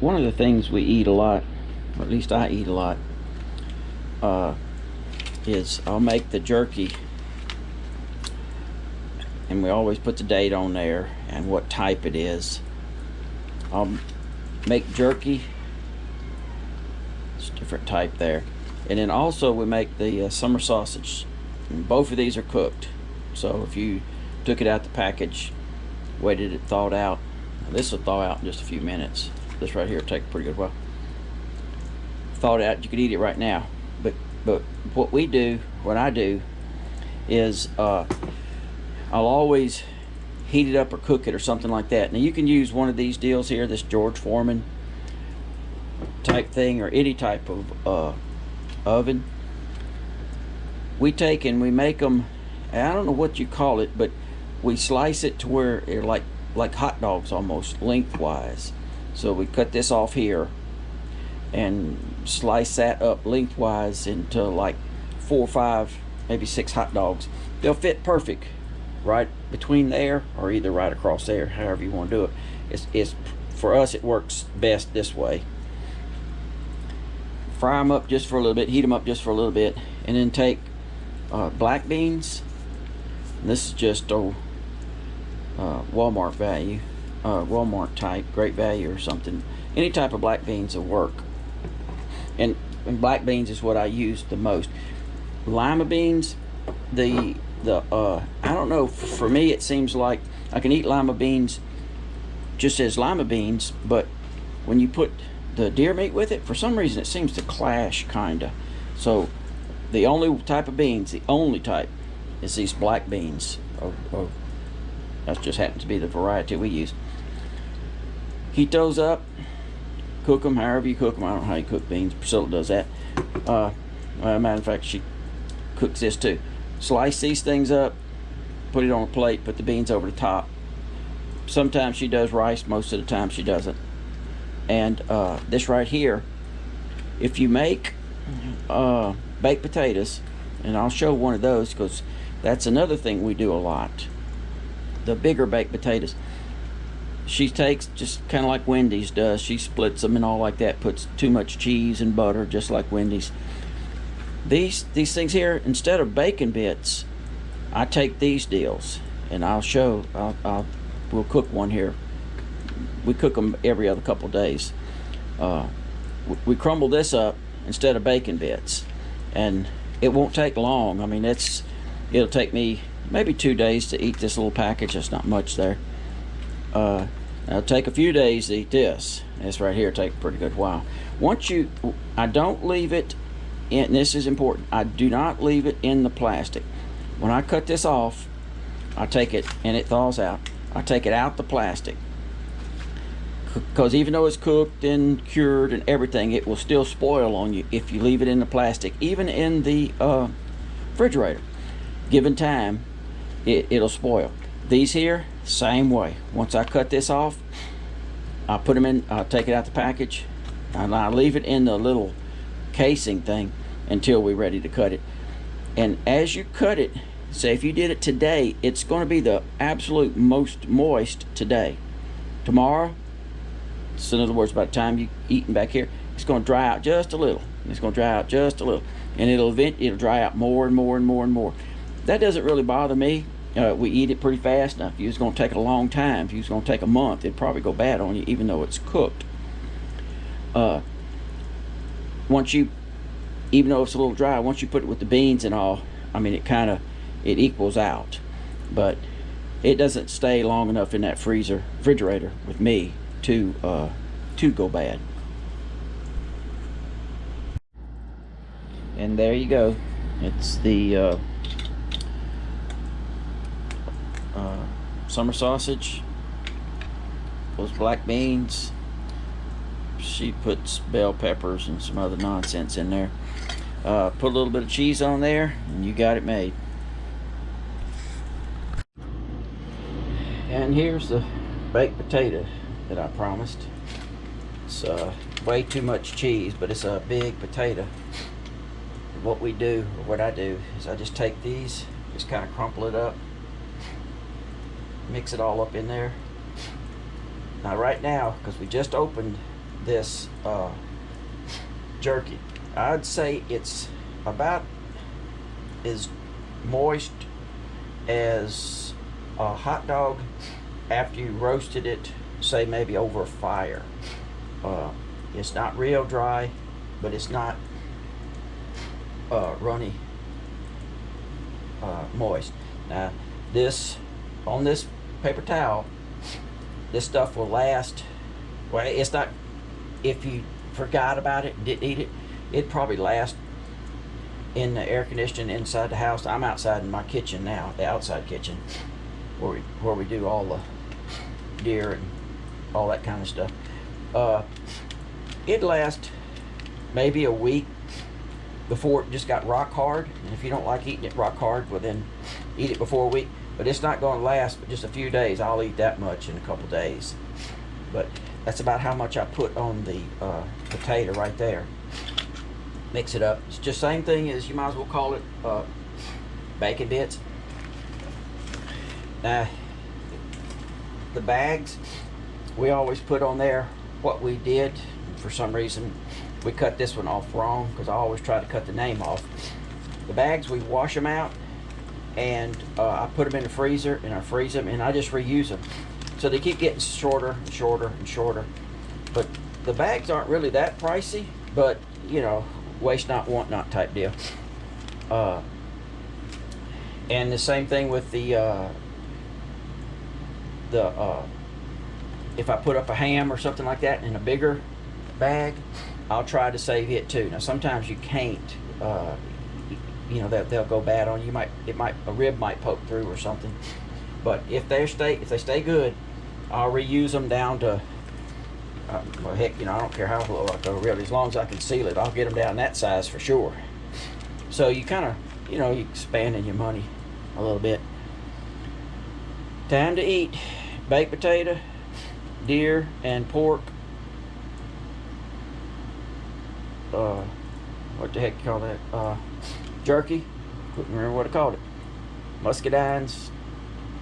one of the things we eat a lot, or at least I eat a lot, is I'll make the jerky, and we always put the date on there and what type it is. I'll make jerky, it's a different type there, and then also we make the summer sausage, and both of these are cooked. So if you took it out the package, waited it thawed out, this will thaw out in just a few minutes. This right here will take a pretty good while. Thawed out, you could eat it right now. But what I do is I'll always heat it up or cook it or something like that. Now you can use one of these deals here, this George Foreman type thing, or any type of oven. We take and we make them, I don't know what you call it, but we slice it to where they're like hot dogs almost, lengthwise. So we cut this off here and slice that up lengthwise into like 4 or 5, maybe 6 hot dogs. They'll fit perfect right between there, or either right across there, however you want to do it. It's for us, it works best this way. Fry them up just for a little bit, heat them up just for a little bit, and then take black beans. And this is just Walmart value, Walmart type, Great Value or something. Any type of black beans will work. And black beans is what I use the most. Lima beans, I don't know, for me it seems like I can eat lima beans just as lima beans, but when you put the deer meat with it, for some reason it seems to clash kinda. So the only type of beans, the only type, is these black beans. That just happens to be the variety we use. Heat those up, cook them however you cook them. I don't know how you cook beans. Priscilla does that. Well, matter of fact, she cooks this too. Slice these things up, put it on a plate, put the beans over the top. Sometimes she does rice, most of the time she doesn't. And this right here, if you make baked potatoes, and I'll show one of those because that's another thing we do a lot, the bigger baked potatoes. She takes, just kind of like Wendy's does, she splits them and all like that, puts too much cheese and butter just like Wendy's. These things here, instead of bacon bits, I take these deals, and I'll show, we'll cook one here. We cook them every other couple days. We crumble this up instead of bacon bits, and it won't take long. I mean, it'll take me maybe 2 days to eat this little package. That's not much there. It'll take a few days to eat this. This right here take a pretty good while. I don't leave it in, and this is important, I do not leave it in the plastic. When I cut this off, I take it, and it thaws out, I take it out the plastic, because even though it's cooked and cured and everything, it will still spoil on you if you leave it in the plastic, even in the refrigerator. Given time, it'll spoil. These here, same way. Once I cut this off, I put them in, I take it out the package, and I leave it in the little casing thing until we're ready to cut it. And as you cut it, say if you did it today, it's going to be the absolute most moist today. Tomorrow, so in other words, by the time you eating back here, it's going to dry out just a little. It's going to dry out just a little, and it'll dry out more and more and more and more. That doesn't really bother me. We eat it pretty fast. Now, if you was going to take a long time, if you was going to take a month, it'd probably go bad on you, even though it's cooked. Even though it's a little dry, once you put it with the beans and all, I mean, it equals out. But it doesn't stay long enough in that refrigerator with me to go bad. And there you go. It's the summer sausage, those black beans. She puts bell peppers and some other nonsense in there. Put a little bit of cheese on there, and you got it made. And here's the baked potato that I promised. It's way too much cheese, but it's a big potato. What we do, or what I do, is I just take these, just kind of crumple it up, mix it all up in there. Now right now, because we just opened this jerky. I'd say it's about as moist as a hot dog after you roasted it, say maybe over a fire. It's not real dry, but it's not runny moist. Now this, on this paper towel, this stuff will last. Well, it's not, if you forgot about it and didn't eat it, it'd probably last in the air conditioning inside the house. I'm outside in my kitchen now, the outside kitchen, where we do all the deer and all that kind of stuff. It'd last maybe a week before it just got rock hard. And if you don't like eating it rock hard, well then eat it before a week. But it's not going to last but just a few days. I'll eat that much in a couple days. But that's about how much I put on the potato right there. Mix it up. It's just same thing as, you might as well call it bacon bits. Now the bags, we always put on there what we did. For some reason we cut this one off wrong, because I always try to cut the name off. The bags, we wash them out, and I put them in the freezer, and I freeze them, and I just reuse them. So they keep getting shorter and shorter and shorter. But the bags aren't really that pricey, but you know, waste not, want not type deal. And the same thing with the if I put up a ham or something like that in a bigger bag, I'll try to save it too. Now sometimes you can't, you know, they'll go bad on you. A rib might poke through or something. But if they stay good, I'll reuse them down to well, heck, you know, I don't care how low I go, really, as long as I can seal it. I'll get them down that size for sure. So you kind of, you know, you expanding your money a little bit. Time to eat. Baked potato, deer and pork. What the heck you call that? Jerky. Couldn't remember what I called it. Muscadines,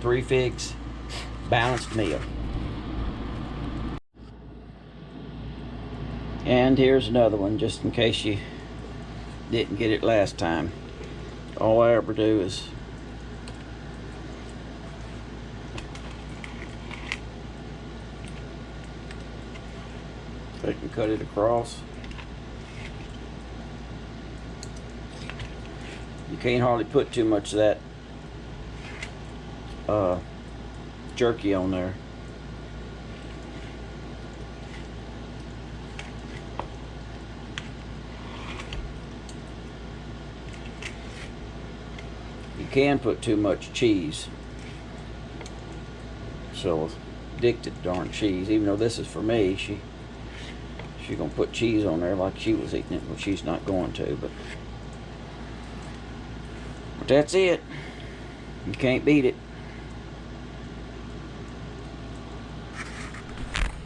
3 figs, balanced meal. And here's another one, just in case you didn't get it last time. All I ever do is take and cut it across. You can't hardly put too much of that jerky on there. You can put too much cheese. So addicted to darn cheese. Even though this is for me, she's gonna put cheese on there like she was eating it. Well, she's not going to, but that's it. You can't beat it.